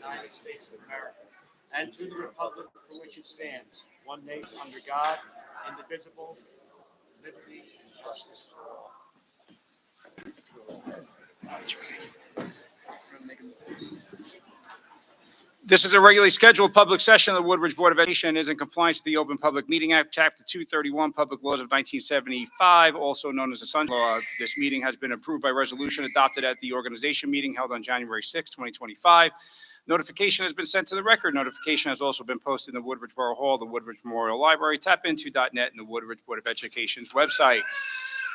United States of America, and to the republic for which it stands, one nation under God, indivisible, liberty and justice for all. This is a regularly scheduled public session of the Woodbridge Board of Education and is in compliance with the Open Public Meeting Act, Chapter 231, Public Laws of 1975, also known as the Sunshine Law. This meeting has been approved by resolution adopted at the organization meeting held on January 6, 2025. Notification has been sent to the record. Notification has also been posted in the Woodbridge Borough Hall, the Woodbridge Memorial Library, tapinto.net, and the Woodbridge Board of Education's website.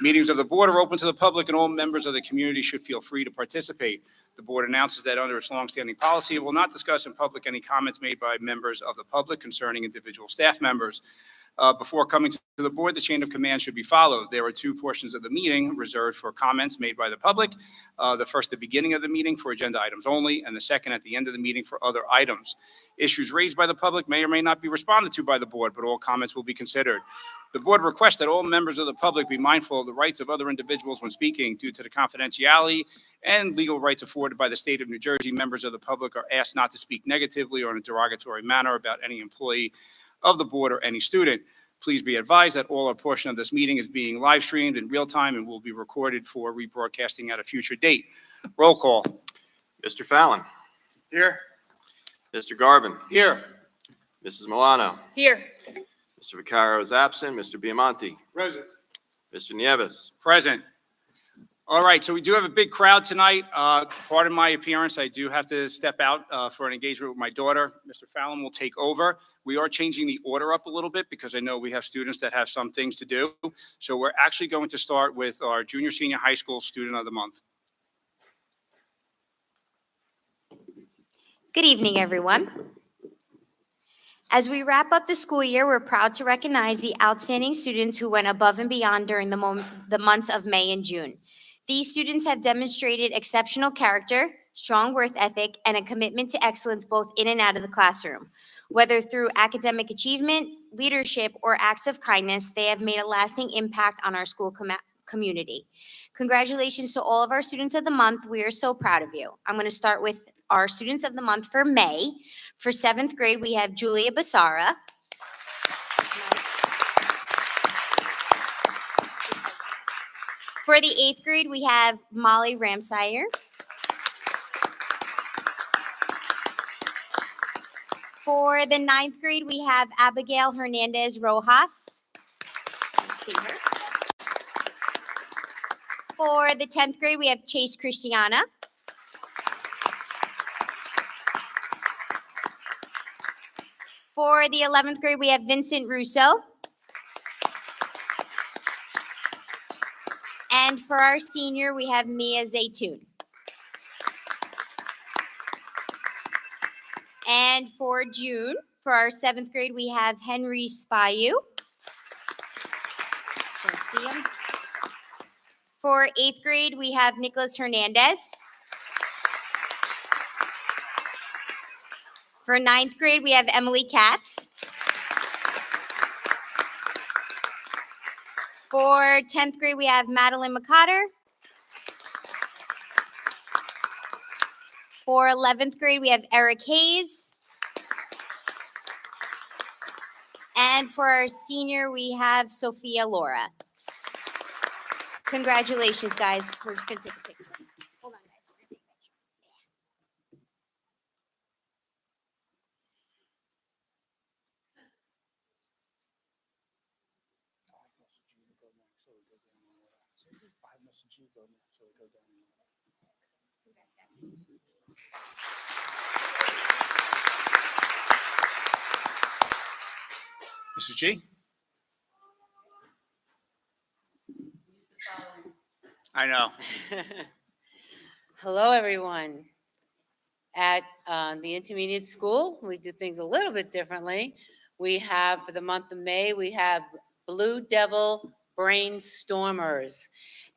Meetings of the board are open to the public, and all members of the community should feel free to participate. The board announces that under its longstanding policy, it will not discuss in public any comments made by members of the public concerning individual staff members. Before coming to the board, the chain of command should be followed. There are two portions of the meeting reserved for comments made by the public. The first, the beginning of the meeting for agenda items only, and the second at the end of the meeting for other items. Issues raised by the public may or may not be responded to by the board, but all comments will be considered. The board requests that all members of the public be mindful of the rights of other individuals when speaking. Due to the confidentiality and legal rights afforded by the state of New Jersey, members of the public are asked not to speak negatively or in a derogatory manner about any employee of the board or any student. Please be advised that all or portion of this meeting is being live streamed in real time and will be recorded for rebroadcasting at a future date. Roll call. Mr. Fallon. Here. Mr. Garvin. Here. Mrs. Milano. Here. Mr. Vaccaro is absent. Mr. Biamonte. Present. Mr. Nieves. Present. All right, so we do have a big crowd tonight. Pardon my appearance. I do have to step out for an engagement with my daughter. Mr. Fallon will take over. We are changing the order up a little bit because I know we have students that have some things to do. So we're actually going to start with our junior senior high school student of the month. Good evening, everyone. As we wrap up the school year, we're proud to recognize the outstanding students who went above and beyond during the months of May and June. These students have demonstrated exceptional character, strong work ethic, and a commitment to excellence both in and out of the classroom. Whether through academic achievement, leadership, or acts of kindness, they have made a lasting impact on our school community. Congratulations to all of our students of the month. We are so proud of you. I'm going to start with our students of the month for May. For 7th grade, we have Julia Basara. For the 8th grade, we have Molly Ramsire. For the 9th grade, we have Abigail Hernandez Rojas. Let's see her. For the 10th grade, we have Chase Christiana. For the 11th grade, we have Vincent Russo. And for our senior, we have Mia Zaytun. And for June, for our 7th grade, we have Henry Spayu. Can you see him? For 8th grade, we have Nicholas Hernandez. For 9th grade, we have Emily Katz. For 10th grade, we have Madeline McCotter. For 11th grade, we have Eric Hayes. And for our senior, we have Sophia Laura. Congratulations, guys. We're just going to take a picture. Hold on, guys. We're going to take a picture. Mrs. G? I know. Hello, everyone. At the intermediate school, we do things a little bit differently. We have, for the month of May, we have Blue Devil Brainstormers.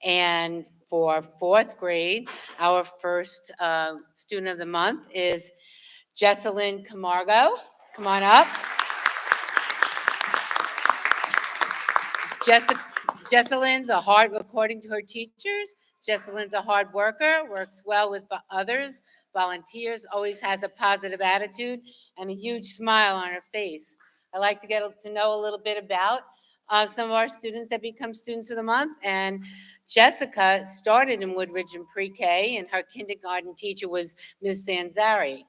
And for 4th grade, our first student of the month is Jesselyn Camargo. Come on up. Jesselyn's according to her teachers, Jesselyn's a hard worker, works well with others, volunteers, always has a positive attitude and a huge smile on her face. I'd like to get to know a little bit about some of our students that become Students of the Month. And Jessica started in Woodridge in pre-K, and her kindergarten teacher was Ms. Zanzari.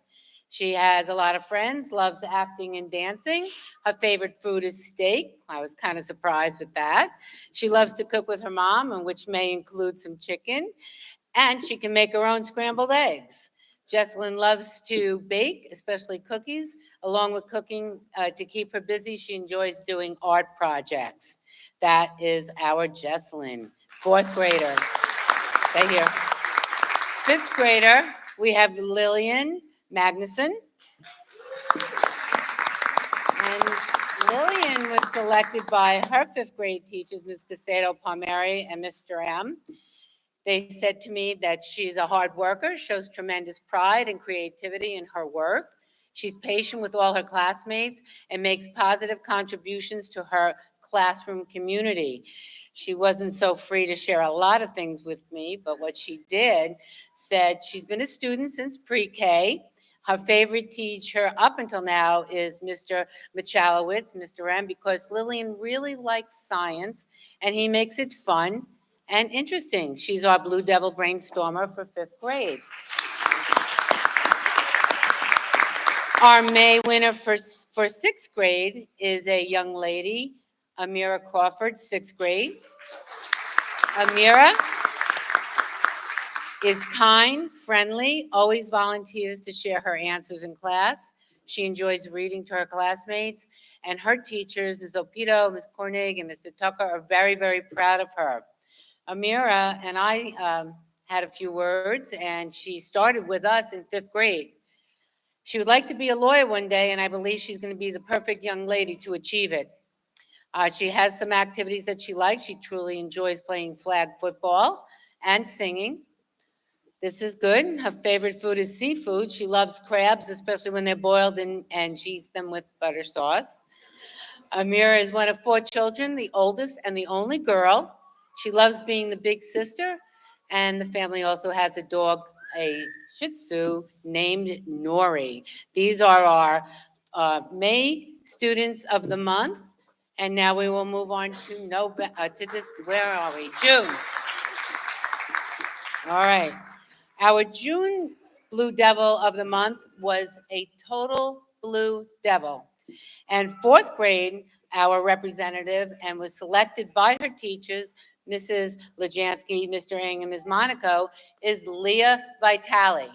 She has a lot of friends, loves acting and dancing. Her favorite food is steak. I was kind of surprised with that. She loves to cook with her mom, and which may include some chicken. And she can make her own scrambled eggs. Jesselyn loves to bake, especially cookies. Along with cooking, to keep her busy, she enjoys doing art projects. That is our Jesselyn, fourth grader. Stay here. Fifth grader, we have Lillian Magnuson. And Lillian was selected by her fifth grade teachers, Ms. Casedo Palmieri and Mr. M. They said to me that she's a hard worker, shows tremendous pride and creativity in her work. She's patient with all her classmates and makes positive contributions to her classroom community. She wasn't so free to share a lot of things with me, but what she did said she's been a student since pre-K. Her favorite teacher up until now is Mr. Michalowicz, Mr. M, because Lillian really likes science and he makes it fun and interesting. She's our Blue Devil brainstormer for fifth grade. Our May winner for sixth grade is a young lady, Amira Crawford, sixth grade. Amira is kind, friendly, always volunteers to share her answers in class. She enjoys reading to her classmates, and her teachers, Ms. Opito, Ms. Kornig, and Mr. Tucker, are very, very proud of her. Amira and I had a few words, and she started with us in fifth grade. She would like to be a lawyer one day, and I believe she's going to be the perfect young lady to achieve it. She has some activities that she likes. She truly enjoys playing flag football and singing. This is good. Her favorite food is seafood. She loves crabs, especially when they're boiled and she eats them with butter sauce. Amira is one of four children, the oldest and the only girl. She loves being the big sister, and the family also has a dog, a Shih Tzu named Nori. These are our May Students of the Month, and now we will move on to where are we? June. All right. Our June Blue Devil of the Month was a total Blue Devil. And fourth grade, our representative, and was selected by her teachers, Mrs. Lajansky, Mr. Ng, and Ms. Monaco, is Leah Vitale.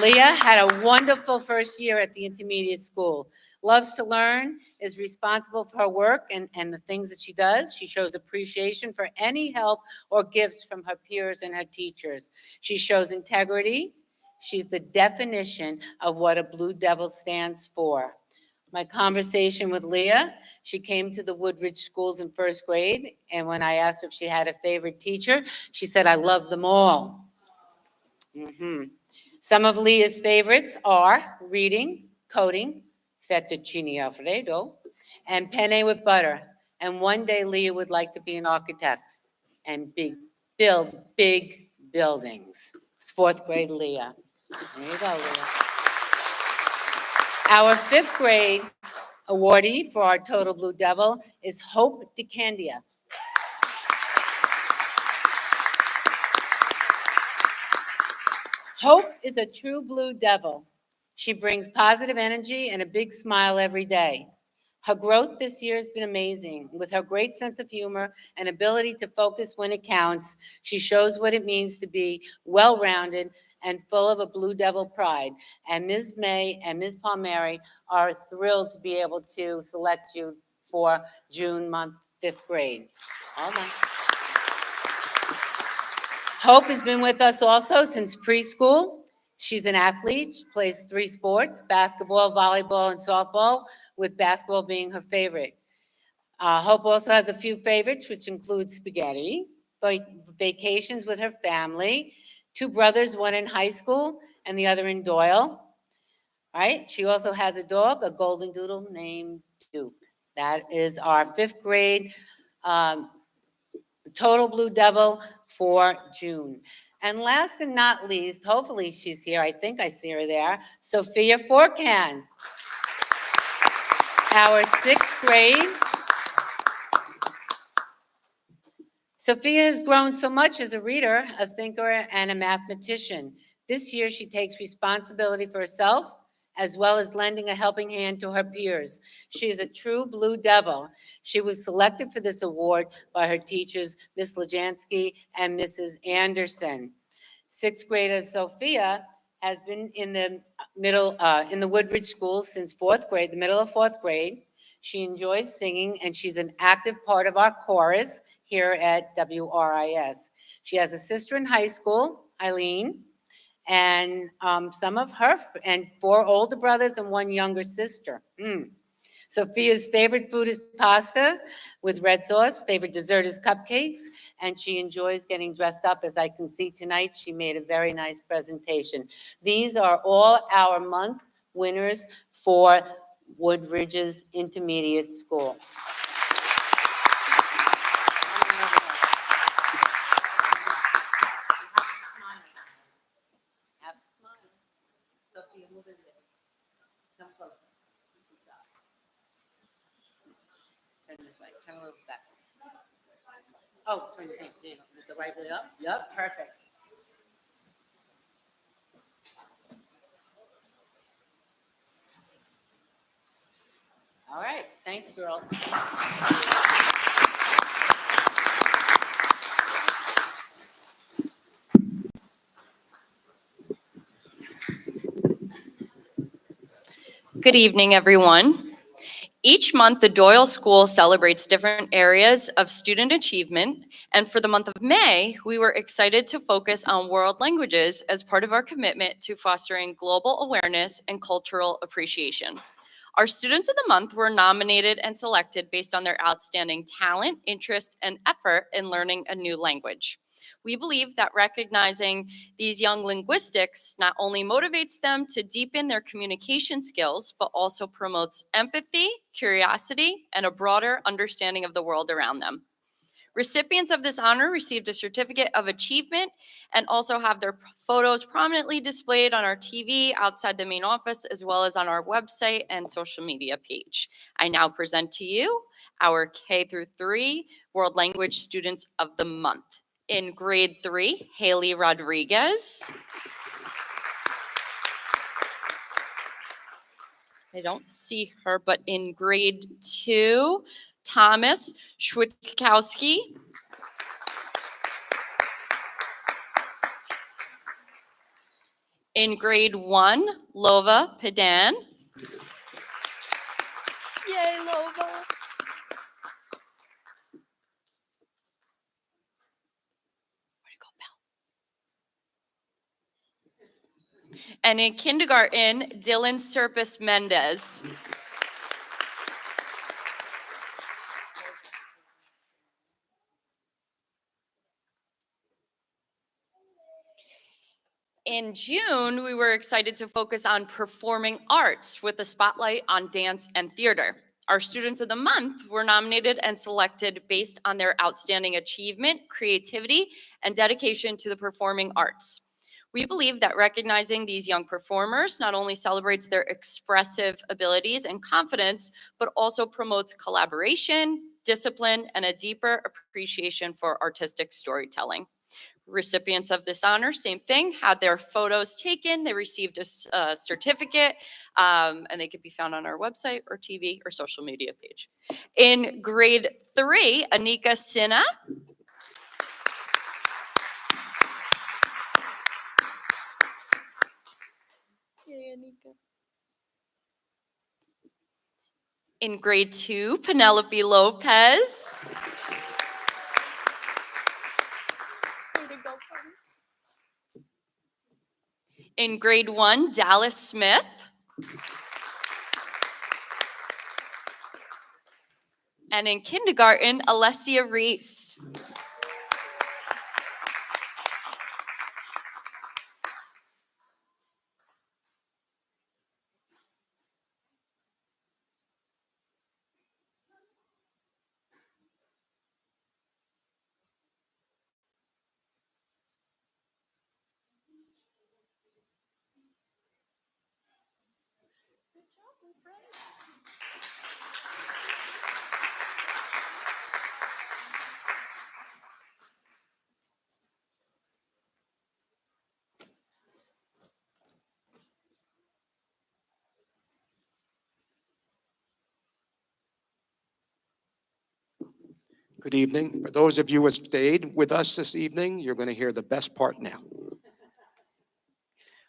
Leah had a wonderful first year at the intermediate school. Loves to learn, is responsible for her work and the things that she does. She shows appreciation for any help or gifts from her peers and her teachers. She shows integrity. She's the definition of what a Blue Devil stands for. My conversation with Leah, she came to the Woodridge schools in first grade, and when I asked her if she had a favorite teacher, she said, I love them all. Some of Leah's favorites are reading, coding, fettuccine alfredo, and penne with butter. And one day Leah would like to be an architect and build big buildings. It's fourth grade Leah. There you go, Leah. Our fifth grade awardee for our Total Blue Devil is Hope DeCandia. Hope is a true Blue Devil. She brings positive energy and a big smile every day. Her growth this year has been amazing. With her great sense of humor and ability to focus when it counts, she shows what it means to be well-rounded and full of a Blue Devil pride. And Ms. May and Ms. Palmieri are thrilled to be able to select you for June month, fifth grade. Hold on. Hope has been with us also since preschool. She's an athlete. She plays 3 sports, basketball, volleyball, and softball, with basketball being her favorite. Hope also has a few favorites, which include spaghetti, vacations with her family, 2 brothers, one in high school and the other in Doyle. All right. She also has a dog, a golden doodle named Duke. That is our fifth grade Total Blue Devil for June. And last and not least, hopefully she's here, I think I see her there, Sophia Forcan, our 6th grade. Sophia has grown so much as a reader, a thinker, and a mathematician. This year, she takes responsibility for herself, as well as lending a helping hand to her peers. She is a true blue devil. She was selected for this award by her teachers, Ms. Lajansky and Mrs. Anderson. 6th grader Sophia has been in the in the Woodridge School since 4th grade, the middle of 4th grade. She enjoys singing, and she's an active part of our chorus here at WRIS. She has a sister in high school, Eileen, and and 4 older brothers and 1 younger sister. Sophia's favorite food is pasta with red sauce. Favorite dessert is cupcakes, and she enjoys getting dressed up. As I can see tonight, she made a very nice presentation. These are all our month winners for Woodridge's Intermediate School. Sophia, move in there. Come closer. Turn this way, turn a little back. Oh, turn your hand, there you go. Is the right way up? Yep, perfect. All right, thanks, girls. Good evening, everyone. Each month, the Doyle School celebrates different areas of student achievement, and for the month of May, we were excited to focus on world languages as part of our commitment to fostering global awareness and cultural appreciation. Our students of the month were nominated and selected based on their outstanding talent, interest, and effort in learning a new language. We believe that recognizing these young linguistics not only motivates them to deepen their communication skills, but also promotes empathy, curiosity, and a broader understanding of the world around them. Recipients of this honor received a certificate of achievement and also have their photos prominently displayed on our TV outside the main office, as well as on our website and social media page. I now present to you our K through 3 World Language Students of the Month. In grade 3, Haley Rodriguez. I don't see her, but in grade 2, Thomas Schwitkowski. In grade 1, Lova Padan. Yay, Lova. And in kindergarten, Dylan Serpis Mendez. In June, we were excited to focus on performing arts with a spotlight on dance and theater. Our students of the month were nominated and selected based on their outstanding achievement, creativity, and dedication to the performing arts. We believe that recognizing these young performers not only celebrates their expressive abilities and confidence, but also promotes collaboration, discipline, and a deeper appreciation for artistic storytelling. Recipients of this honor, same thing, had their photos taken. They received a certificate, and they could be found on our website or TV or social media page. In grade 3, Anika Sinha. Yay, Anika. In grade 2, Penelope Lopez. In grade 1, Dallas Smith. And in kindergarten, Alessia Reese. Good evening. For those of you who have stayed with us this evening, you're going to hear the best part now.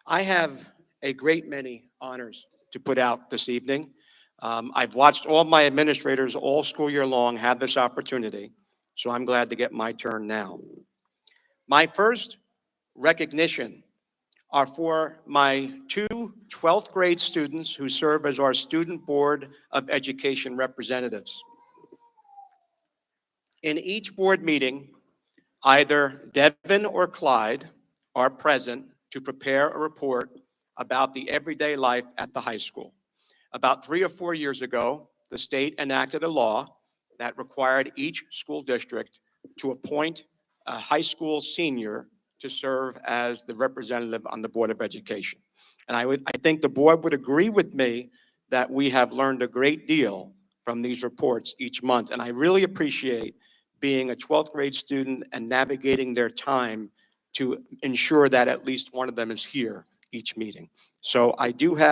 I have a great many honors to put out this evening. I've watched all my administrators all school year long have this opportunity, so I'm glad to get my turn now. My first recognition are for my two 12th grade students who serve as our Student Board of Education representatives. In each board meeting, either Devin or Clyde are present to prepare a report about the everyday life at the high school. About 3 or 4 years ago, the state enacted a law that required each school district to appoint a high school senior to serve as the representative on the Board of Education. And I think the board would agree with me that we have learned a great deal from these reports each month. And I really appreciate being a 12th grade student and navigating their time to ensure that at least one of them is here each meeting. So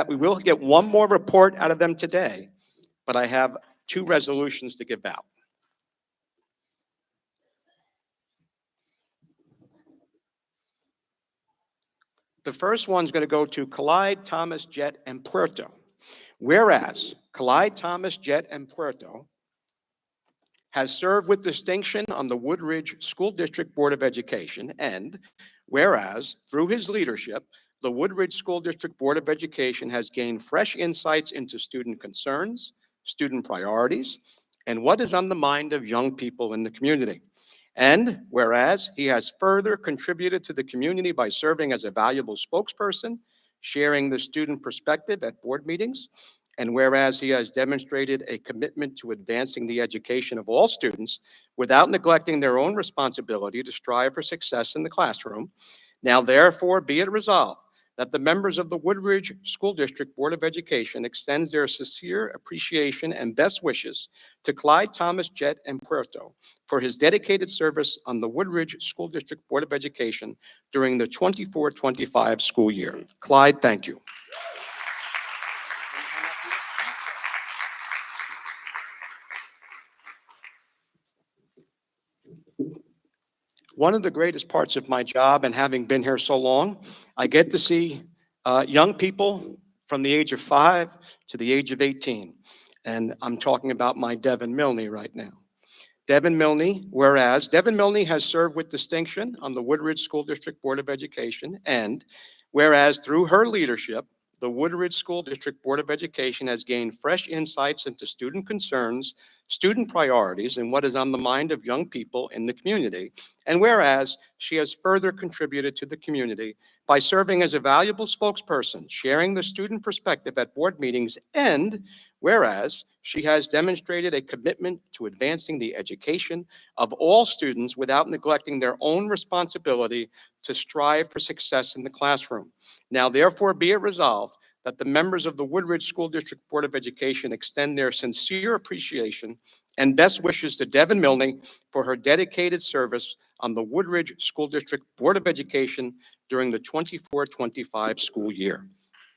we will get one more report out of them today, but I have 2 resolutions to give out. The first one's going to go to Clyde, Thomas, Jet, and Puerto. Whereas Clyde, Thomas, Jet, and Puerto has served with distinction on the Woodridge School District Board of Education, and whereas through his leadership, the Woodridge School District Board of Education has gained fresh insights into student concerns, student priorities, and what is on the mind of young people in the community. And whereas he has further contributed to the community by serving as a valuable spokesperson, sharing the student perspective at board meetings, and whereas he has demonstrated a commitment to advancing the education of all students without neglecting their own responsibility to strive for success in the classroom, now therefore be it resolved that the members of the Woodridge School District Board of Education extends their sincere appreciation and best wishes to Clyde, Thomas, Jet, and Puerto for his dedicated service on the Woodridge School District Board of Education during the 24-25 school year. Clyde, thank you. One of the greatest parts of my job, and having been here so long, I get to see young people from the age of 5 to the age of 18. And I'm talking about my Devin Milne right now. Devin Milne, whereas Devin Milne has served with distinction on the Woodridge School District Board of Education, and whereas through her leadership, the Woodridge School District Board of Education has gained fresh insights into student concerns, student priorities, and what is on the mind of young people in the community. And whereas she has further contributed to the community by serving as a valuable spokesperson, sharing the student perspective at board meetings, and whereas she has demonstrated a commitment to advancing the education of all students without neglecting their own responsibility to strive for success in the classroom. Now, therefore, be it resolved that the members of the Woodridge School District Board of Education extend their sincere appreciation and best wishes to Devin Milne for her dedicated service on the Woodridge School District Board of Education during the 24-25 school year.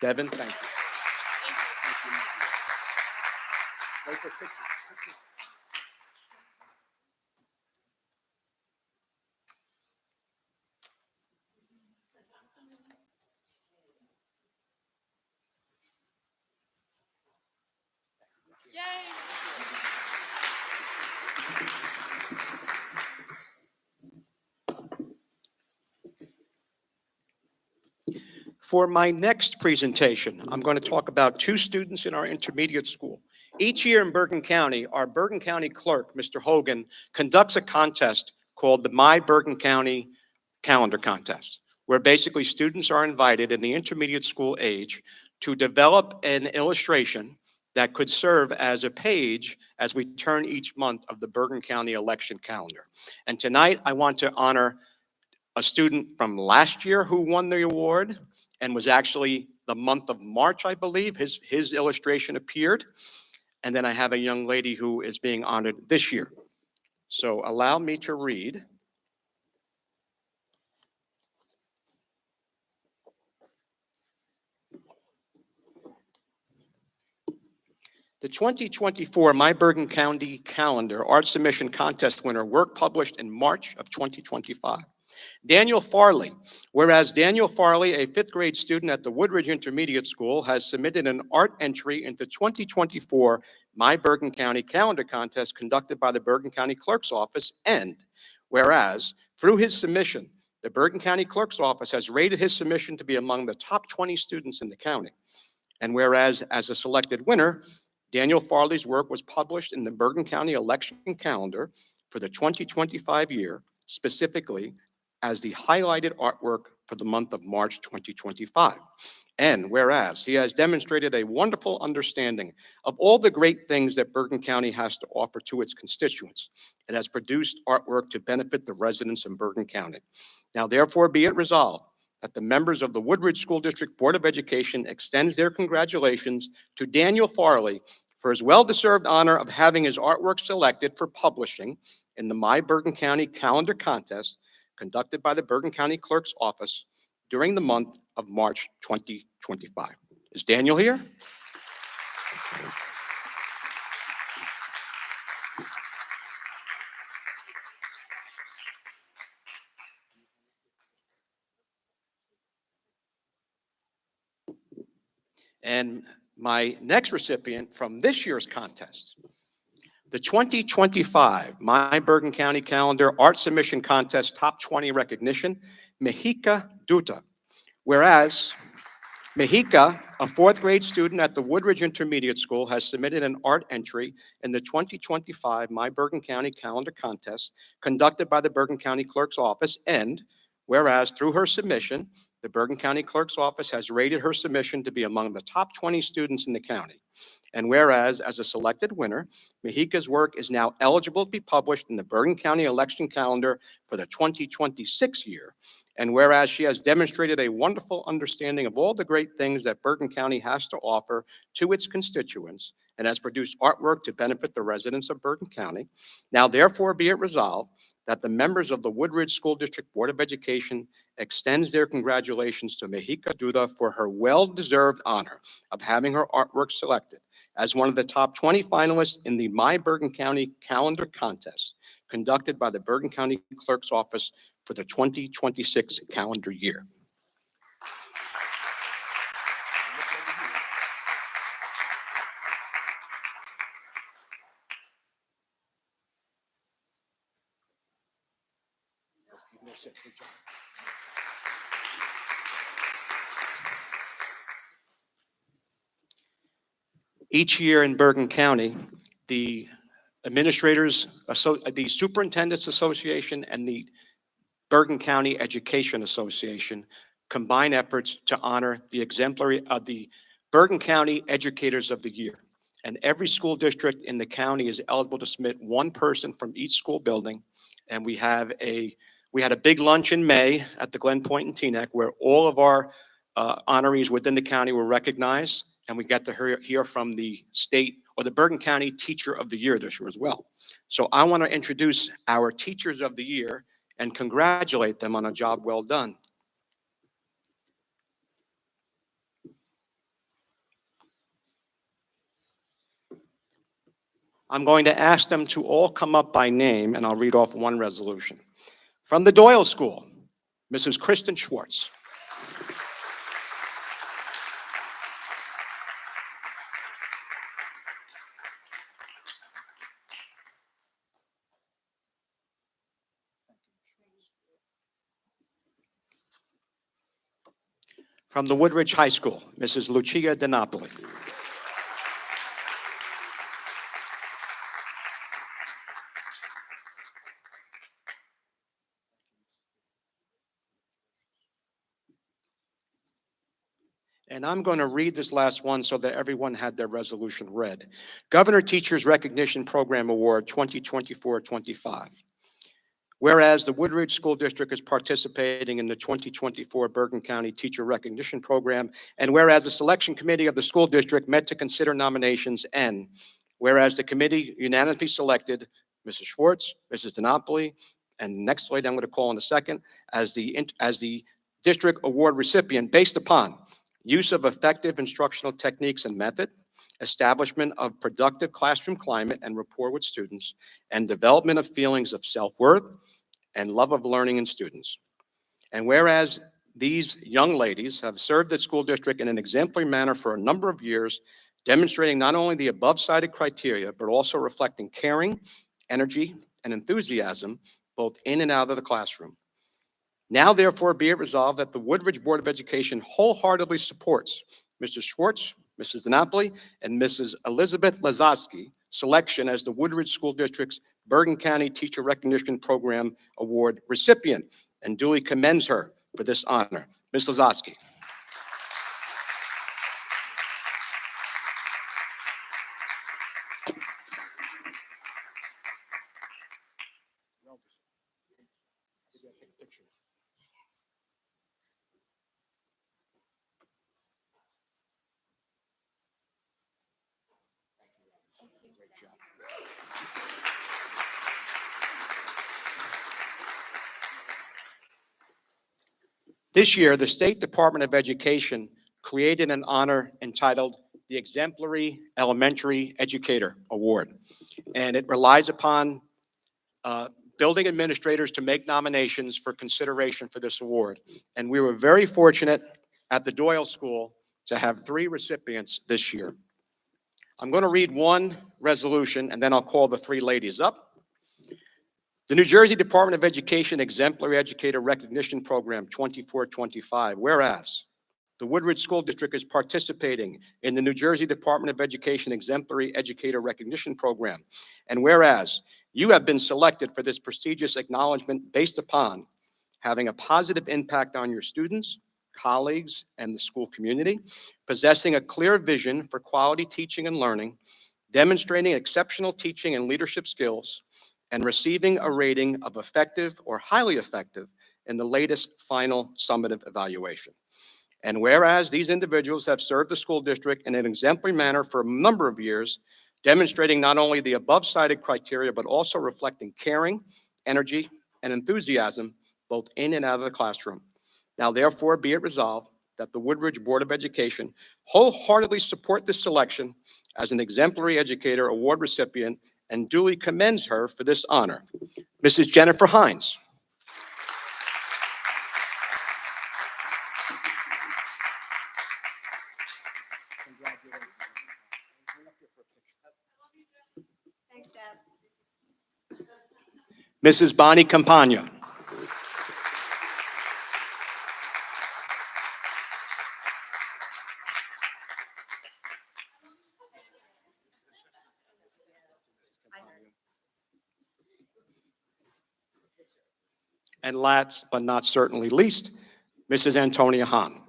Devin, thank you. For my next presentation, I'm going to talk about 2 students in our intermediate school. Each year in Bergen County, our Bergen County clerk, Mr. Hogan, conducts a contest called the My Bergen County Calendar Contest, where basically students are invited in the intermediate school age to develop an illustration that could serve as a page as we turn each month of the Bergen County election calendar. And tonight, I want to honor a student from last year who won the award, and was actually the month of March, I believe. His illustration appeared. And then I have a young lady who is being honored this year. So allow me to read. The 2024 My Bergen County Calendar Art Submission Contest winner, work published in March of 2025. Daniel Farley. Whereas Daniel Farley, a fifth grade student at the Woodridge Intermediate School, has submitted an art entry into 2024 My Bergen County Calendar Contest conducted by the Bergen County Clerk's Office. And whereas through his submission, the Bergen County Clerk's Office has rated his submission to be among the top 20 students in the county. And whereas as a selected winner, Daniel Farley's work was published in the Bergen County Election Calendar for the 2025 year, specifically as the highlighted artwork for the month of March 2025. And whereas he has demonstrated a wonderful understanding of all the great things that Bergen County has to offer to its constituents, and has produced artwork to benefit the residents in Bergen County. Now therefore be it resolved that the members of the Woodridge School District Board of Education extends their congratulations to Daniel Farley for his well-deserved honor of having his artwork selected for publishing in the My Bergen County Calendar Contest conducted by the Bergen County Clerk's Office during the month of March 2025. Is Daniel here? And my next recipient from this year's contest, the 2025 My Bergen County Calendar Art Submission Contest Top 20 Recognition, Mejika Duta. Whereas Mejika, a fourth grade student at the Woodridge Intermediate School, has submitted an art entry in the 2025 My Bergen County Calendar Contest conducted by the Bergen County Clerk's Office. And whereas through her submission, the Bergen County Clerk's Office has rated her submission to be among the top 20 students in the county. And whereas, as a selected winner, Mejika's work is now eligible to be published in the Bergen County Election Calendar for the 2026 year. And whereas she has demonstrated a wonderful understanding of all the great things that Bergen County has to offer to its constituents, and has produced artwork to benefit the residents of Bergen County, now therefore be it resolved that the members of the Woodridge School District Board of Education extends their congratulations to Mejika Duda for her well-deserved honor of having her artwork selected as one of the top 20 finalists in the My Bergen County Calendar Contest conducted by the Bergen County Clerk's Office for the 2026 calendar year. Each year in Bergen County, the the Superintendent's Association and the Bergen County Education Association combine efforts to honor the exemplary of the Bergen County Educators of the Year. And every school district in the county is eligible to submit one person from each school building. And we had a big lunch in May at the Glen Point in Teaneck where all of our honorees within the county were recognized, and we got to hear from the state or the Bergen County Teacher of the Year this year as well. So I want to introduce our Teachers of the Year and congratulate them on a job well done. I'm going to ask them to all come up by name, and I'll read off one resolution. From the Doyle School, Mrs. Kristen Schwartz. From the Woodridge High School, Mrs. Lucia DiNapoli. And I'm going to read this last one so that everyone had their resolution read. Governor Teachers Recognition Program Award 2024-25. Whereas the Woodridge School District is participating in the 2024 Bergen County Teacher Recognition Program, and whereas the selection committee of the school district met to consider nominations, and whereas the committee unanimously selected Mrs. Schwartz, Mrs. DiNapoli, and the next lady I'm going to call in a second, as the district award recipient based upon use of effective instructional techniques and method, establishment of productive classroom climate and rapport with students, and development of feelings of self-worth and love of learning in students. And whereas these young ladies have served the school district in an exemplary manner for a number of years, demonstrating not only the above-cited criteria, but also reflecting caring, energy, and enthusiasm, both in and out of the classroom. Now, therefore, be it resolved that the Woodridge Board of Education wholeheartedly supports Mr. Schwartz, Mrs. DiNapoli, and Mrs. Elizabeth Lazowski selection as the Woodridge School District's Bergen County Teacher Recognition Program Award recipient, and duly commends her for this honor. Ms. Lazowski. This year, the State Department of Education created an honor entitled the Exemplary Elementary Educator Award. And it relies upon building administrators to make nominations for consideration for this award. And we were very fortunate at the Doyle School to have 3 recipients this year. I'm going to read one resolution, and then I'll call the 3 ladies up. The New Jersey Department of Education Exemplary Educator Recognition Program 2425, whereas the Woodridge School District is participating in the New Jersey Department of Education Exemplary Educator Recognition Program, and whereas you have been selected for this prestigious acknowledgement based upon having a positive impact on your students, colleagues, and the school community, possessing a clear vision for quality teaching and learning, demonstrating exceptional teaching and leadership skills, and receiving a rating of effective or highly effective in the latest final summative evaluation. And whereas these individuals have served the school district in an exemplary manner for a number of years, demonstrating not only the above-cited criteria, but also reflecting caring, energy, and enthusiasm, both in and out of the classroom. Now, therefore, be it resolved that the Woodridge Board of Education wholeheartedly support this selection as an exemplary educator award recipient and duly commends her for this honor. Mrs. Jennifer Hines. Mrs. Bonnie Campagna. And last but not certainly least, Mrs. Antonia Hahn.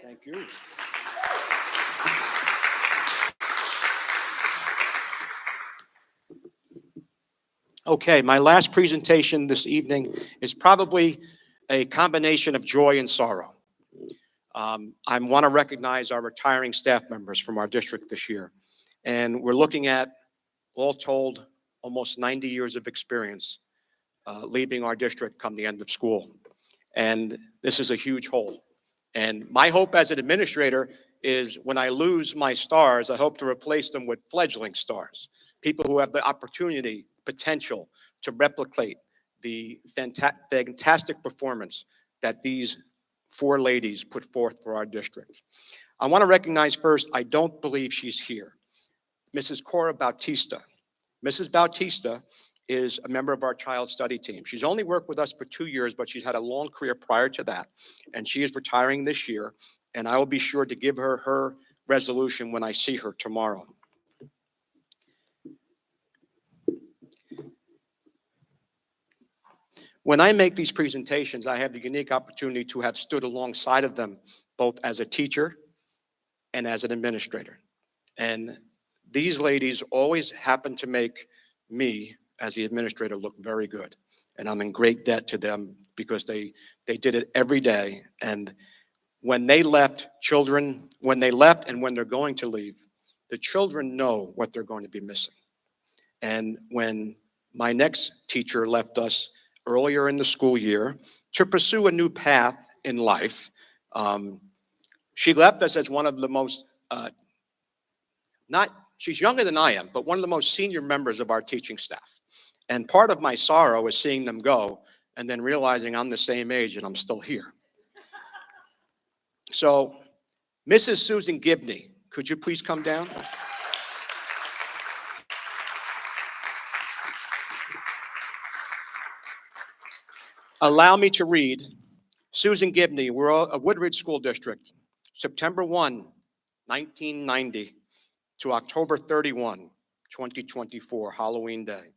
Thank you. Okay, my last presentation this evening is probably a combination of joy and sorrow. I want to recognize our retiring staff members from our district this year. And we're looking at, all told, almost 90 years of experience leaving our district come the end of school. And this is a huge hole. And my hope as an administrator is when I lose my stars, I hope to replace them with fledgling stars, people who have the opportunity, potential to replicate the fantastic performance that these 4 ladies put forth for our district. I want to recognize first, I don't believe she's here, Mrs. Cora Bautista. Mrs. Bautista is a member of our child study team. She's only worked with us for 2 years, but she's had a long career prior to that. And she is retiring this year, and I will be sure to give her her resolution when I see her tomorrow. When I make these presentations, I have the unique opportunity to have stood alongside of them, both as a teacher and as an administrator. And these ladies always happen to make me, as the administrator, look very good. And I'm in great debt to them because they did it every day. And when they left, when they left and when they're going to leave, the children know what they're going to be missing. And when my next teacher left us earlier in the school year to pursue a new path in life, she left us as one of the most, she's younger than I am, but one of the most senior members of our teaching staff. And part of my sorrow is seeing them go and then realizing I'm the same age and I'm still here. So, Mrs. Susan Gibney, could you please come down? Allow me to read Susan Gibney, we're a Woodridge School District, September 1, 1990 to October 31, 2024, Halloween Day.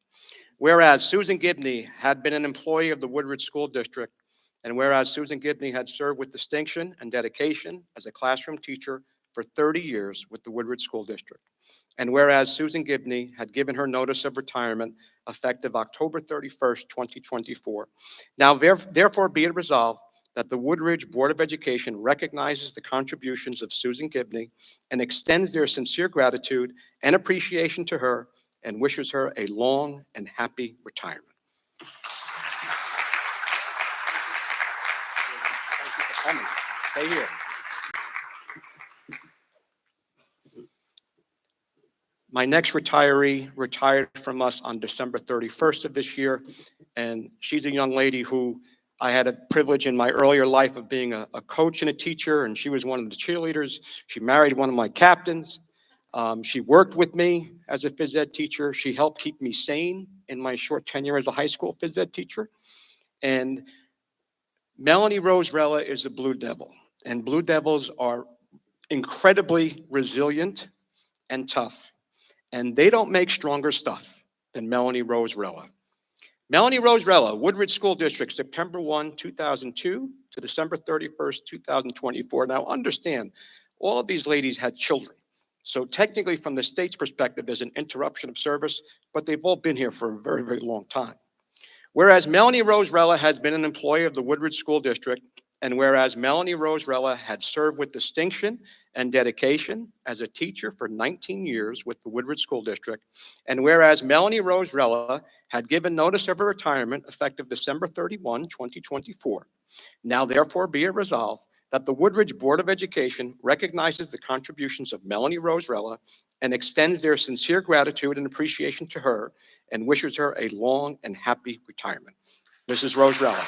Whereas Susan Gibney had been an employee of the Woodridge School District, and whereas Susan Gibney had served with distinction and dedication as a classroom teacher for 30 years with the Woodridge School District. And whereas Susan Gibney had given her notice of retirement effective October 31st, 2024. Now therefore be it resolved that the Woodridge Board of Education recognizes the contributions of Susan Gibney and extends their sincere gratitude and appreciation to her and wishes her a long and happy retirement. Thank you for coming. Stay here. My next retiree retired from us on December 31st of this year, and she's a young lady who I had a privilege in my earlier life of being a coach and a teacher, and she was one of the cheerleaders. She married one of my captains. She worked with me as a phys ed teacher. She helped keep me sane in my short tenure as a high school phys ed teacher. And Melanie Rose Rella is a Blue Devil, and Blue Devils are incredibly resilient and tough. And they don't make stronger stuff than Melanie Rose Rella. Melanie Rose Rella, Woodridge School District, September 1, 2002 to December 31st, 2024. Now understand, all of these ladies had children. So technically from the state's perspective, there's an interruption of service, but they've all been here for a very, very long time. Whereas Melanie Rose Rella has been an employee of the Woodridge School District, and whereas Melanie Rose Rella had served with distinction and dedication as a teacher for 19 years with the Woodridge School District, and whereas Melanie Rose Rella had given notice of her retirement effective December 31, 2024, now therefore be it resolved that the Woodridge Board of Education recognizes the contributions of Melanie Rose Rella and extends their sincere gratitude and appreciation to her and wishes her a long and happy retirement. Mrs. Rose Rella.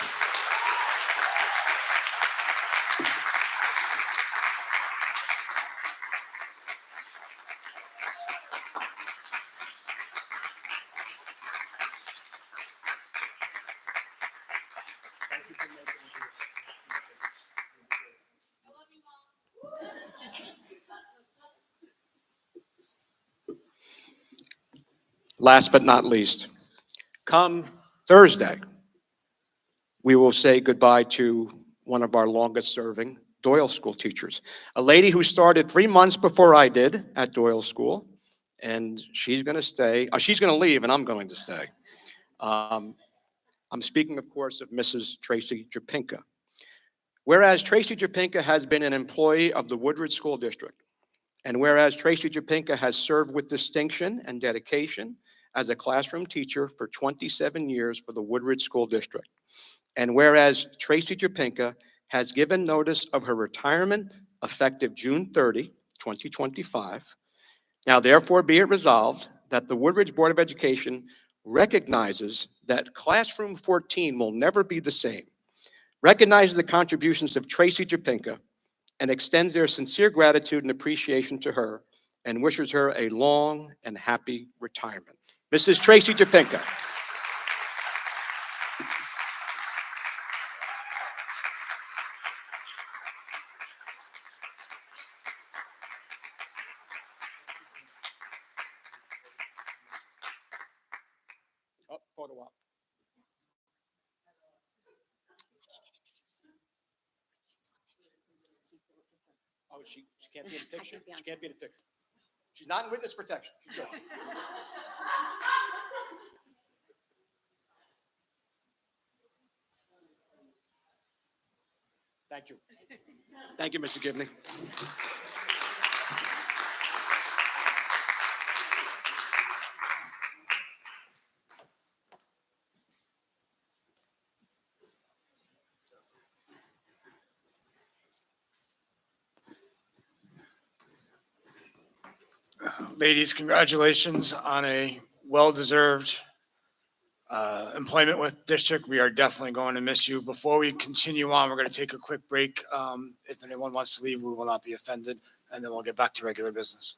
Last but not least, come Thursday, we will say goodbye to one of our longest serving Doyle School teachers, a lady who started 3 months before I did at Doyle School, and she's going to stay, she's going to leave and I'm going to stay. I'm speaking, of course, of Mrs. Tracy Japinka. Whereas Tracy Japinka has been an employee of the Woodridge School District, and whereas Tracy Japinka has served with distinction and dedication as a classroom teacher for 27 years for the Woodridge School District, and whereas Tracy Japinka has given notice of her retirement effective June 30, 2025, now therefore be it resolved that the Woodridge Board of Education recognizes that Classroom 14 will never be the same, recognizes the contributions of Tracy Japinka, and extends their sincere gratitude and appreciation to her, and wishes her a long and happy retirement. Mrs. Tracy Japinka. Oh, photo op. Oh, she can't be in the I picture? can't be on She can't be in the picture. She's not in witness protection. She's good. Thank you. Thank you, Mr. Gibney. Ladies, congratulations on a well-deserved employment with district. We are definitely going to miss you. Before we continue on, we're going to take a quick break. If anyone wants to leave, we will not be offended, and then we'll get back to regular business.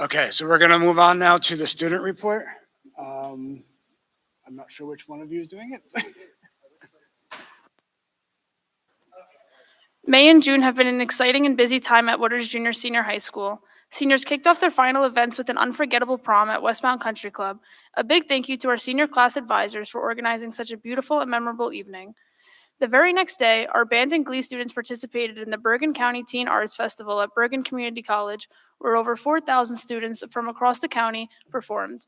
Okay, so we're going to move on now to the student report. I'm not sure which one of you is doing it. May and June have been an exciting and busy time at Woodridge Junior Senior High School. Seniors kicked off their final events with an unforgettable prom at Westmount Country Club. A big thank you to our senior class advisors for organizing such a beautiful and memorable evening. The very next day, our band and glee students participated in the Bergen County Teen Arts Festival at Bergen Community College, where over 4,000 students from across the county performed.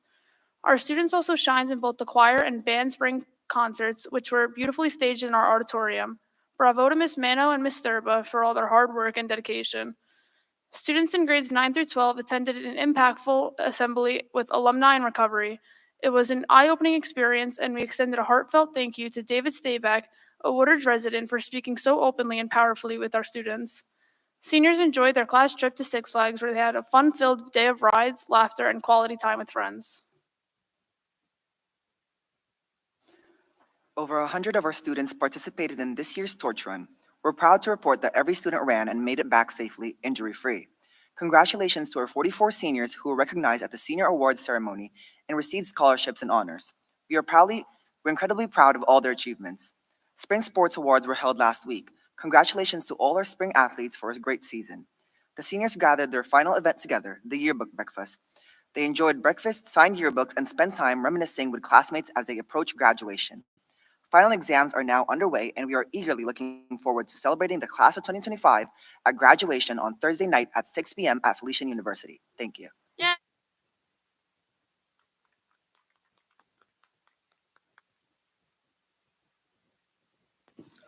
Our students also shined in both the choir and band spring concerts, which were beautifully staged in our auditorium. Bravo to Miss Mano and Miss Sturba for all their hard work and dedication. Students in grades 9 through 12 attended an impactful assembly with alumni in recovery. It was an eye-opening experience, and we extended a heartfelt thank you to David Stayback, a Woodridge resident, for speaking so openly and powerfully with our students. Seniors enjoyed their class trip to Six Flags, where they had a fun-filled day of rides, laughter, and quality time with friends. Over 100 of our students participated in this year's torch run. We're proud to report that every student ran and made it back safely, injury-free. Congratulations to our 44 seniors who were recognized at the Senior Awards ceremony and received scholarships and honors. We're incredibly proud of all their achievements. Spring Sports Awards were held last week. Congratulations to all our spring athletes for a great season. The seniors gathered their final event together, the yearbook breakfast. They enjoyed breakfast, signed yearbooks, and spent time reminiscing with classmates as they approach graduation. Final exams are now underway, and we are eagerly looking forward to celebrating the class of 2025 at graduation on Thursday night at 6 p.m. at Felician University. Thank you.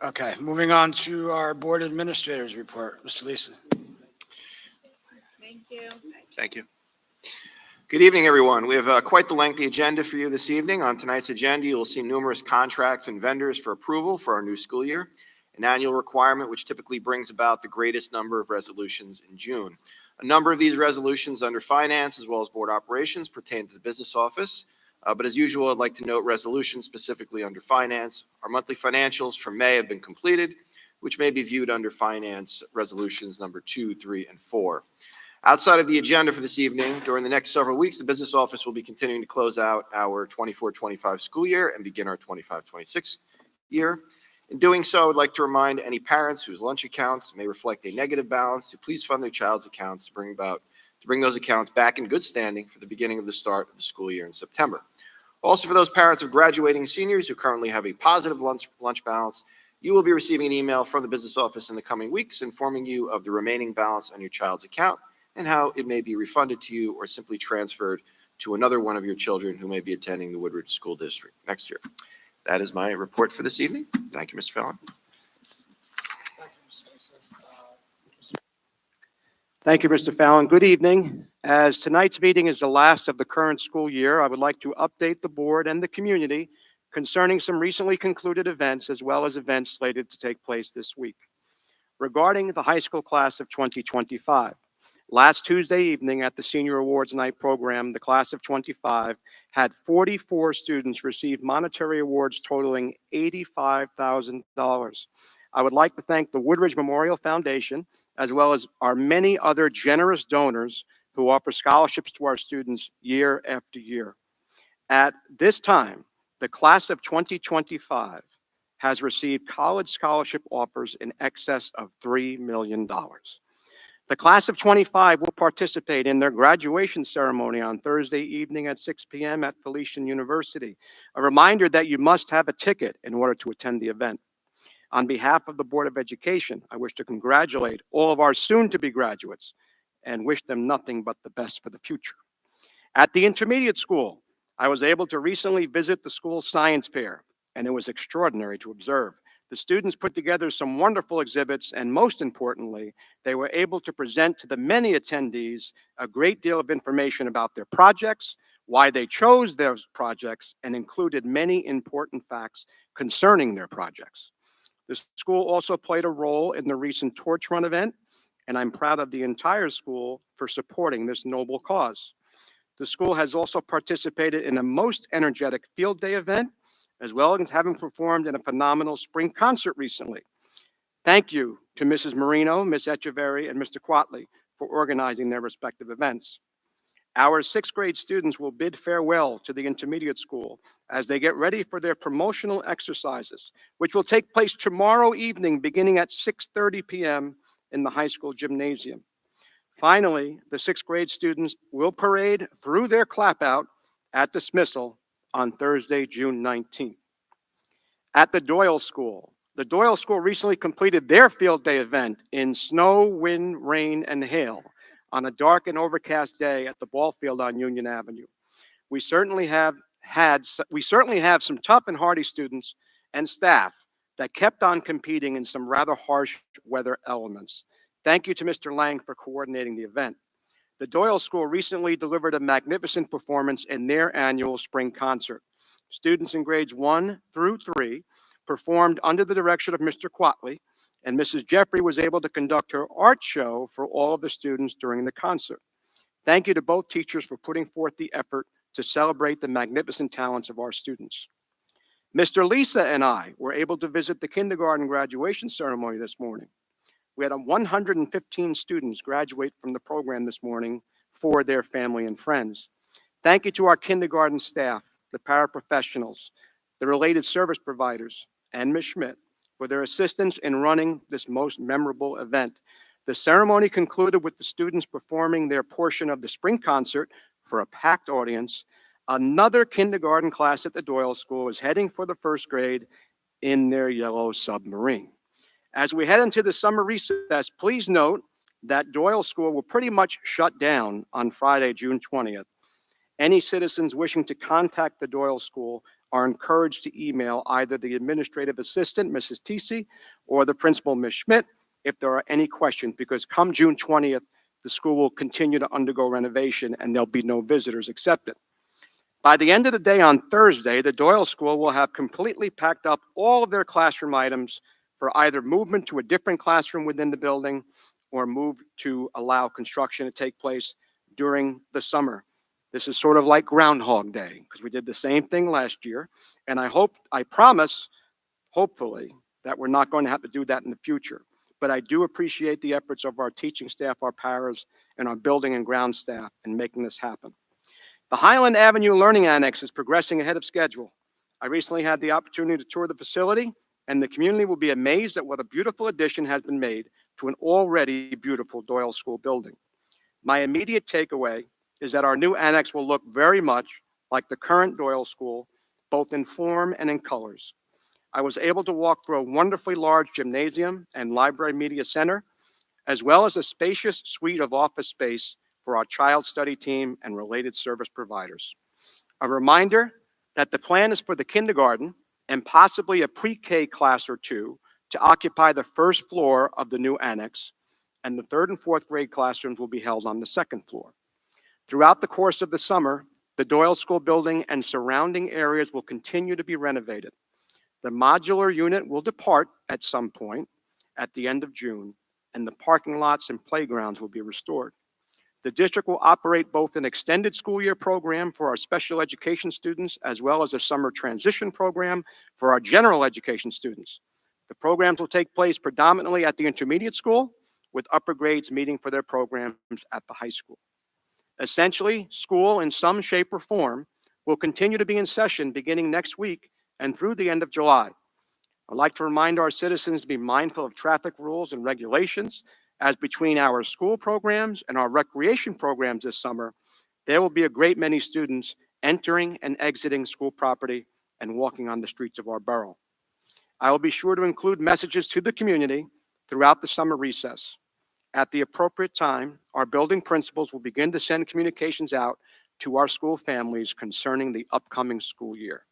Okay, moving on to our board administrators report. Mr. Lisa. Thank you. Good evening, everyone. We have quite the lengthy agenda for you this evening. On tonight's agenda, you will see numerous contracts and vendors for approval for our new school year, an annual requirement which typically brings about the greatest number of resolutions in June. A number of these resolutions under finance as well as board operations pertain to the business office. But as usual, I'd like to note resolutions specifically under finance. Our monthly financials for May have been completed, which may be viewed under finance resolutions number 2, 3, and 4. Outside of the agenda for this evening, during the next several weeks, the business office will be continuing to close out our 24-25 school year and begin our 25-26 year. In doing so, I'd like to remind any parents whose lunch accounts may reflect a negative balance to please fund their child's accounts to bring about to bring those accounts back in good standing for the beginning of the start of the school year in September. Also, for those parents of graduating seniors who currently have a positive lunch balance, you will be receiving an email from the business office in the coming weeks informing you of the remaining balance on your child's account and how it may be refunded to you or simply transferred to another one of your children who may be attending the Woodridge School District next year. That is my report for this evening. Thank you, Mr. Fallon. Thank you, Mr. Fallon. Good evening. As tonight's meeting is the last of the current school year, I would like to update the board and the community concerning some recently concluded events as well as events slated to take place this week. Regarding the high school class of 2025, last Tuesday evening at the Senior Awards Night program, the class of 25 had 44 students receive monetary awards totaling $85,000. I would like to thank the Woodridge Memorial Foundation, as well as our many other generous donors who offer scholarships to our students year after year. At this time, the class of 2025 has received college scholarship offers in excess of $3 million. The class of 25 will participate in their graduation ceremony on Thursday evening at 6 p.m. at Felician University. A reminder that you must have a ticket in order to attend the event. On behalf of the Board of Education, I wish to congratulate all of our soon-to-be graduates and wish them nothing but the best for the future. At the intermediate school, I was able to recently visit the school's science fair, and it was extraordinary to observe. The students put together some wonderful exhibits, and most importantly, they were able to present to the many attendees a great deal of information about their projects, why they chose those projects, and included many important facts concerning their projects. The school also played a role in the recent torch run event, and I'm proud of the entire school for supporting this noble cause. The school has also participated in a most energetic field day event, as well as having performed in a phenomenal spring concert recently. Thank you to Mrs. Marino, Ms. Echeverry, and Mr. Quatley for organizing their respective events. Our sixth grade students will bid farewell to the intermediate school as they get ready for their promotional exercises, which will take place tomorrow evening beginning at 6:30 p.m. in the high school gymnasium. Finally, the sixth grade students will parade through their clap out at dismissal on Thursday, June 19th. At the Doyle School recently completed their field day event in snow, wind, rain, and hail on a dark and overcast day at the ball field on Union Avenue. We certainly have some tough and hardy students and staff that kept on competing in some rather harsh weather elements. Thank you to Mr. Lang for coordinating the event. The Doyle School recently delivered a magnificent performance in their annual spring concert. Students in grades 1 through 3 performed under the direction of Mr. Quatley, and Mrs. Jeffrey was able to conduct her art show for all of the students during the concert. Thank you to both teachers for putting forth the effort to celebrate the magnificent talents of our students. Mr. Lisa and I were able to visit the kindergarten graduation ceremony this morning. We had 115 students graduate from the program this morning for their family and friends. Thank you to our kindergarten staff, the paraprofessionals, the related service providers, and Ms. Schmidt for their assistance in running this most memorable event. The ceremony concluded with the students performing their portion of the spring concert for a packed audience. Another kindergarten class at the Doyle School is heading for the first grade in their yellow submarine. As we head into the summer recess, please note that Doyle School will pretty much shut down on Friday, June 20th. Any citizens wishing to contact the Doyle School are encouraged to email either the administrative assistant, Mrs. Tisi, or the principal, Ms. Schmidt, if there are any questions, because come June 20th, the school will continue to undergo renovation and there'll be no visitors accepted. By the end of the day on Thursday, the Doyle School will have completely packed up all of their classroom items for either movement to a different classroom within the building or move to allow construction to take place during the summer. This is sort of like Groundhog Day, because we did the same thing last year. And I promise, hopefully, that we're not going to have to do that in the future. But I do appreciate the efforts of our teaching staff, our paras, and our building and ground staff in making this happen. The Highland Avenue Learning Annex is progressing ahead of schedule. I recently had the opportunity to tour the facility, and the community will be amazed at what a beautiful addition has been made to an already beautiful Doyle School building. My immediate takeaway is that our new annex will look very much like the current Doyle School, both in form and in colors. I was able to walk through a wonderfully large gymnasium and library media center, as well as a spacious suite of office space for our child study team and related service providers. A reminder that the plan is for the kindergarten and possibly a pre-K class or two to occupy the first floor of the new annex, and the third and fourth grade classrooms will be held on the second floor. Throughout the course of the summer, the Doyle School building and surrounding areas will continue to be renovated. The modular unit will depart at some point at the end of June, and the parking lots and playgrounds will be restored. The district will operate both an extended school year program for our special education students as well as a summer transition program for our general education students. The programs will take place predominantly at the intermediate school, with upper grades meeting for their programs at the high school. Essentially, school in some shape or form will continue to be in session beginning next week and through the end of July. I'd like to remind our citizens to be mindful of traffic rules and regulations, as between our school programs and our recreation programs this summer, there will be a great many students entering and exiting school property and walking on the streets of our borough. I will be sure to include messages to the community throughout the summer recess. At the appropriate time, our building principals will begin to send communications out to our school families concerning the upcoming school year.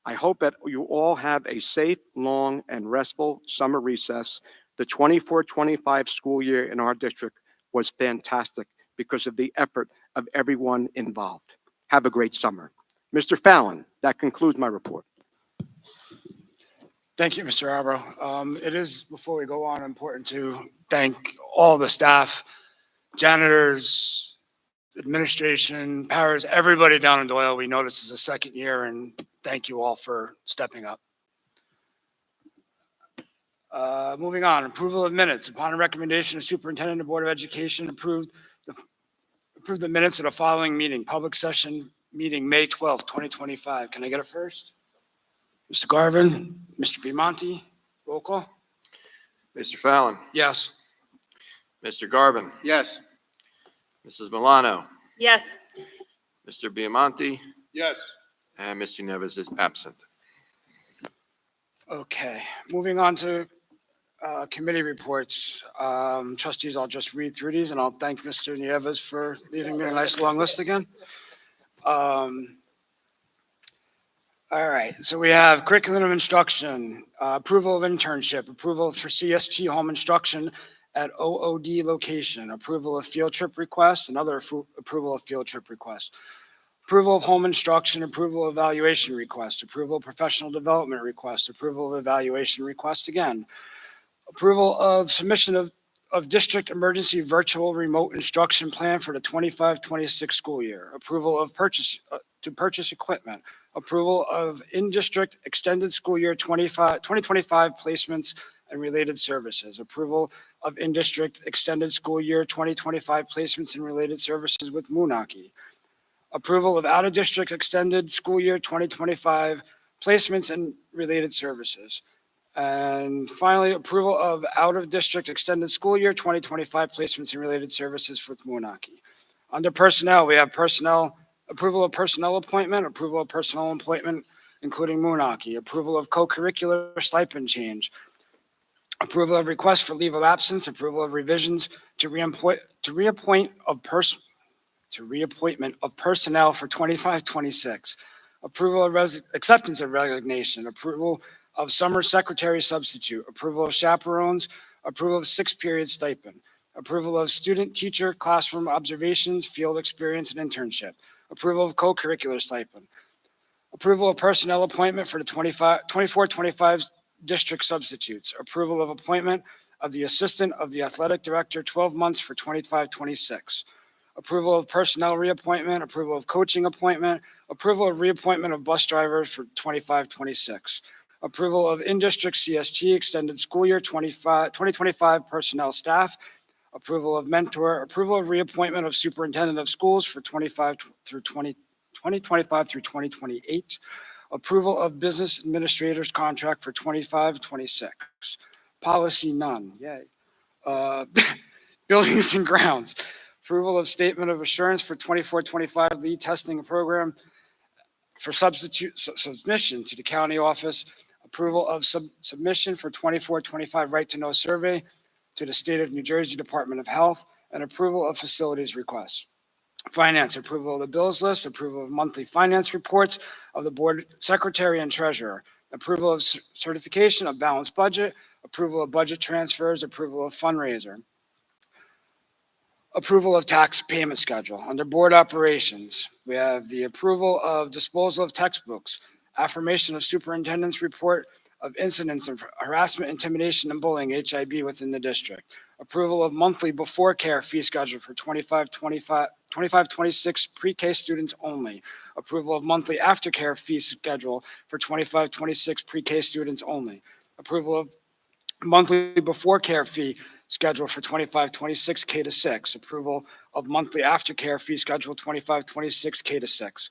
I hope that you all have a safe, long, and restful summer recess. The 24-25 school year in our district was fantastic because of the effort of everyone involved. Have a great summer. Mr. Fallon, that concludes my report. Thank you, Mr. Arbro. It is, before we go on, important to thank all the staff, janitors, administration, paras, everybody down in Doyle. We know this is the second year, and thank you all for stepping up. Moving on, approval of minutes. Upon a recommendation of Superintendent of Board of Education, approve the minutes of the following meeting, public session meeting, May 12th, 2025. Can I get it first? Mr. Garvin, Mr. Piemonte, roll call? Mr. Fallon, Yes. Mr. Garvin, Yes. Mrs. Milano, Yes. Mr. Biamonte, Yes. and Mr. Neves is absent. Okay, moving on to committee reports. Trustees, I'll just read through these, and I'll thank Mr. Nieves for leaving me a nice long list again. All right, so we have curriculum of instruction, approval of internship, approval for CST home instruction at OOD location, approval of field trip request, another approval of field trip request, approval of home instruction, approval of evaluation request, approval of professional development request, approval of evaluation request again, approval of submission of district emergency virtual remote instruction plan for the 25-26 school year, approval of purchase to purchase equipment, approval of in-district extended school year 2025 placements and related services, approval of in-district extended school year 2025 placements and related services with Moonachie, approval of out-of-district extended school year 2025 placements and related services. And finally, approval of out-of-district extended school year 2025 placements and related services with Moonachie. Under personnel, we have approval of personnel appointment, approval of personnel appointment, including Moonachie, approval of co-curricular stipend change, approval of request for leave of absence, approval of revisions to reappointment of personnel for 25-26, approval of acceptance of resignation, approval of summer secretary substitute, approval of chaperones, approval of 6-period stipend, approval of student teacher classroom observations, field experience, and internship, approval of co-curricular stipend, approval of personnel appointment for the 24-25 district substitutes, approval of appointment of the assistant of the athletic director 12 months for 25-26, approval of personnel reappointment, approval of coaching appointment, approval of reappointment of bus drivers for 25-26, approval of in-district CST extended school year 2025 personnel staff, approval of mentor, approval of reappointment of superintendent of schools for 2025 through 2028, approval of business administrator's contract for 25-26. Policy none, yay. Buildings and grounds, Approval of statement of assurance for 24-25 lead testing program for submission to the county office. Approval of submission for 24-25 right to know survey to the State of New Jersey Department of Health, and approval of facilities requests. Finance, approval of the bills list, approval of monthly finance reports of the board secretary and treasurer, approval of certification of balanced budget, approval of budget transfers, approval of fundraiser, approval of tax payment schedule. Under board operations, we have the approval of disposal of textbooks, affirmation of superintendent's report of incidents of harassment, intimidation, and bullying, HIB, within the district. Approval of monthly before care fee schedule for 25-26 pre-K students only. Approval of monthly aftercare fee schedule for 25-26 pre-K students only. Approval of monthly before care fee schedule for 25-26 K to 6. Approval of monthly aftercare fee schedule 25-26 K to 6.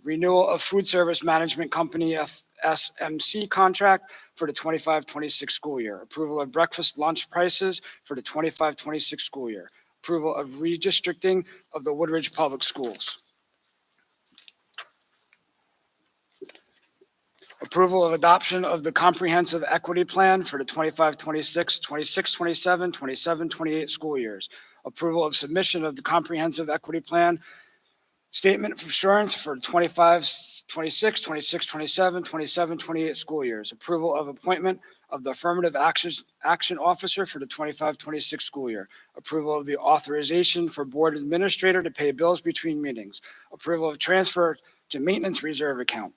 Renewal of food service management company SMC contract for the 25-26 school year. Approval of breakfast lunch prices for the 25-26 school year. Approval of redistricting of the Woodridge Public Schools. Approval of adoption of the comprehensive equity plan for the 25-26, 26-27, 27-28 school years. Approval of submission of the comprehensive equity plan statement of assurance for 25-26, 26-27, 27-28 school years. Approval of appointment of the affirmative action officer for the 25-26 school year. Approval of the authorization for board administrator to pay bills between meetings. Approval of transfer to maintenance reserve account.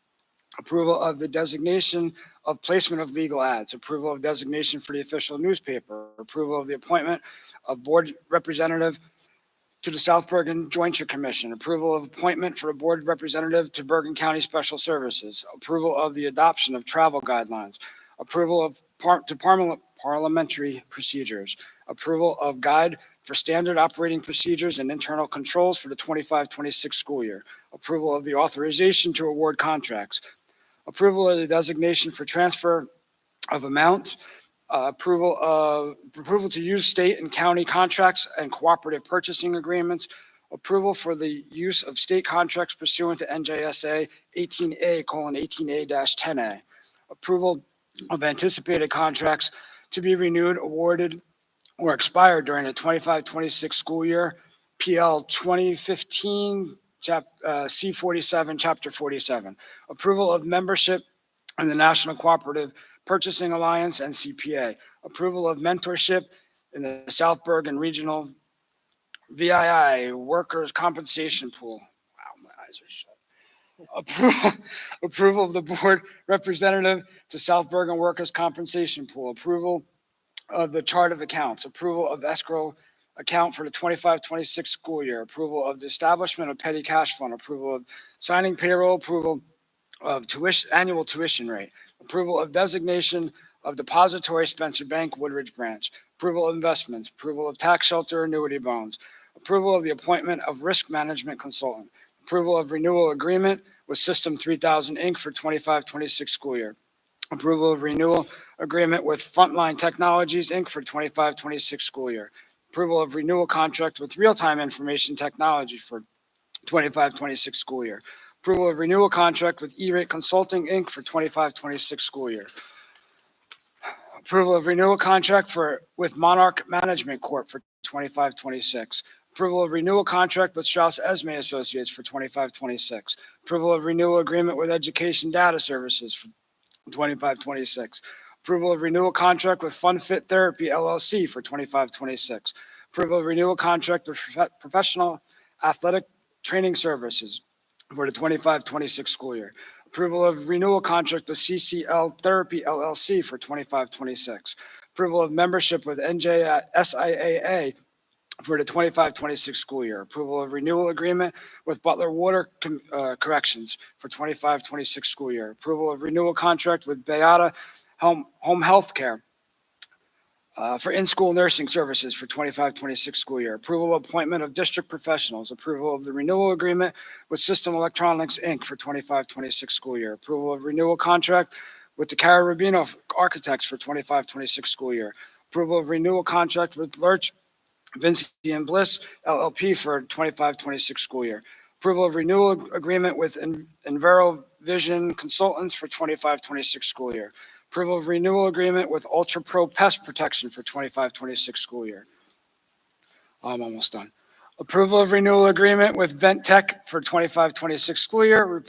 Approval of the designation of placement of legal ads. Approval of designation for the official newspaper. Approval of the appointment of board representative to the South Bergen Jointure Commission. Approval of appointment for a board representative to Bergen County Special Services. Approval of the adoption of travel guidelines. Approval of parliamentary procedures. Approval of guide for standard operating procedures and internal controls for the 25-26 school year. Approval of the authorization to award contracts. Approval of the designation for transfer of amount. Approval to use state and county contracts and cooperative purchasing agreements. Approval for the use of state contracts pursuant to NJSA 18A:18A-10A. Approval of anticipated contracts to be renewed, awarded, or expired during the 25-26 school year. PL 2015 C47, Chapter 47. Approval of membership in the National Cooperative Purchasing Alliance and CPA. Approval of mentorship in the South Bergen Regional VII Workers' Compensation Pool. Wow, my eyes are shut. Approval of the board representative to South Bergen Workers' Compensation Pool. Approval of the chart of accounts. Approval of escrow account for the 25-26 school year. Approval of the establishment of petty cash fund. Approval of signing payroll. Approval of annual tuition rate. Approval of designation of depository Spencer Bank Woodridge branch. Approval of investments. Approval of tax shelter annuity bonds. Approval of the appointment of risk management consultant. Approval of renewal agreement with System 3000 Inc. for 25-26 school year. Approval of renewal agreement with Frontline Technologies Inc. for 25-26 school year. Approval of renewal contract with Real-Time Information Technology for 25-26 school year. Approval of renewal contract with E-Rate Consulting Inc. for 25-26 school year. Approval of renewal contract with Monarch Management Corp. for 25-26. Approval of renewal contract with Strauss Esme Associates for 25-26. Approval of renewal agreement with Education Data Services for 25-26. Approval of renewal contract with FunFit Therapy LLC for 25-26. Approval of renewal contract with Professional Athletic Training Services for the 25-26 school year. Approval of renewal contract with CCL Therapy LLC for 25-26. Approval of membership with NJSIAA for the 25-26 school year. Approval of renewal agreement with Butler Water Corrections for 25-26 school year. Approval of renewal contract with Beata Home Health Care for in-school nursing services for 25-26 school year. Approval of appointment of district professionals. Approval of the renewal agreement with System Electronics Inc. for 25-26 school year. Approval of renewal contract with the Cara Rubino Architects for 25-26 school year. Approval of renewal contract with Lurch Vinci and Bliss LLP for 25-26 school year. Approval of renewal agreement with Enviro Vision Consultants for 25-26 school year. Approval of renewal agreement with Ultra Pro Pest Protection for 25-26 school year. I'm almost done. Approval of renewal agreement with Vent Tech for 25-26 school year.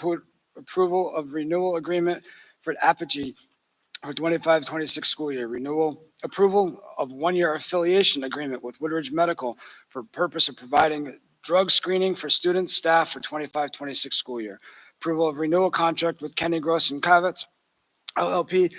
Approval of renewal agreement for Apogee for 25-26 school year. Approval of one-year affiliation agreement with Woodridge Medical for purpose of providing drug screening for students, staff for 25-26 school year. Approval of renewal contract with Kenny Gross and Kravitz LLP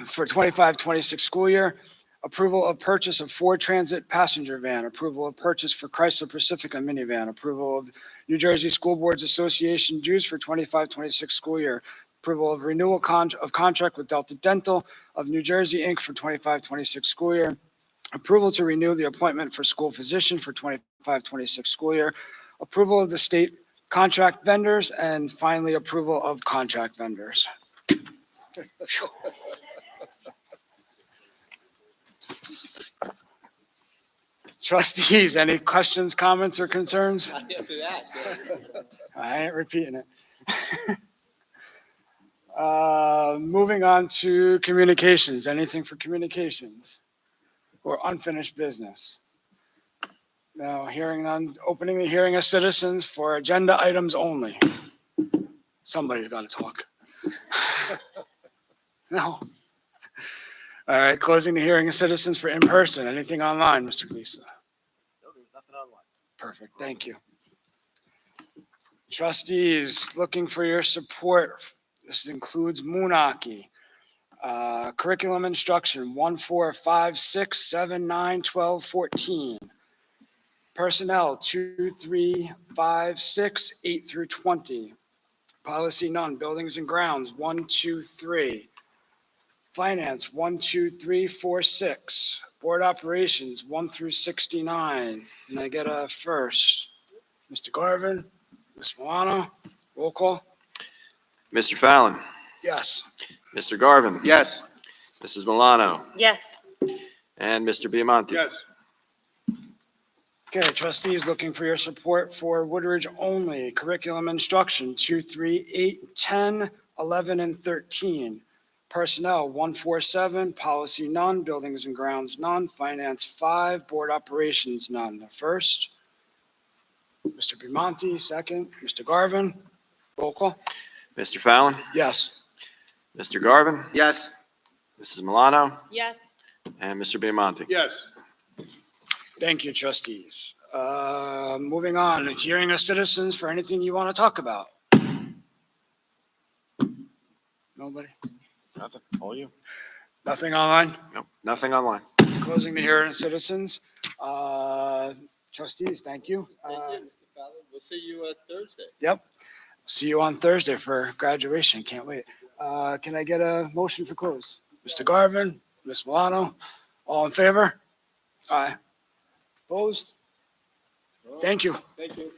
for 25-26 school year. Approval of purchase of Ford Transit passenger van. Approval of purchase for Chrysler Pacifica minivan. Approval of New Jersey School Boards Association dues for 25-26 school year. Approval of renewal of contract with Delta Dental of New Jersey, Inc. for 25-26 school year. Approval to renew the appointment for school physician for 25-26 school year. Approval of the state contract vendors, and finally, approval of contract vendors. Trustees, any questions, comments, or concerns? I ain't repeating it. Moving on to communications. Anything for communications or unfinished business? Now, hearing none, opening the hearing of citizens for agenda items only. Somebody's got to talk. No. All right, closing the hearing of citizens for in-person. Anything online, Mr. Lisa? No, there's nothing online. Perfect, thank you. Trustees, looking for your support. This includes Moonaki. Curriculum instruction, 1, 4, 5, 6, 7, 9, 12, 14. Personnel, 2, 3, 5, 6, 8 through 20. Policy none. Buildings and grounds, 1, 2, 3. Finance, 1, 2, 3, 4, 6. Board operations, 1 through 69. And I get a first. Mr. Garvin, Ms. Milano, roll call. Mr. Fallon, Yes. Mr. Garvin, Yes. Mrs. Milano, Yes. and Mr. Biamonte. Yes. Okay, trustees, looking for your support for Woodridge only. Curriculum instruction, 2, 3, 8, 10, 11, and 13. Personnel, 147. Policy none. Buildings and grounds none. Finance 5. Board operations none. The first, Mr. Biamonte. Second, Mr. Garvin. Roll call. Mr. Fallon, Yes. Mr. Garvin, Yes. Mrs. Milano, Yes. and Mr. Biamonte. Yes. Thank you, trustees. Moving on, hearing of citizens for anything you want to talk about. Nobody? Nothing. All you? Nothing online? Nope. Nothing online. Closing the hearing of citizens. Trustees, thank you. Thank you, Mr. Fallon. We'll see you Thursday. Yep. See you on Thursday for graduation. Can't wait. Can I get a motion for close? Mr. Garvin, Ms. Milano, all in favor? Aye. Opposed? Thank you. Thank you.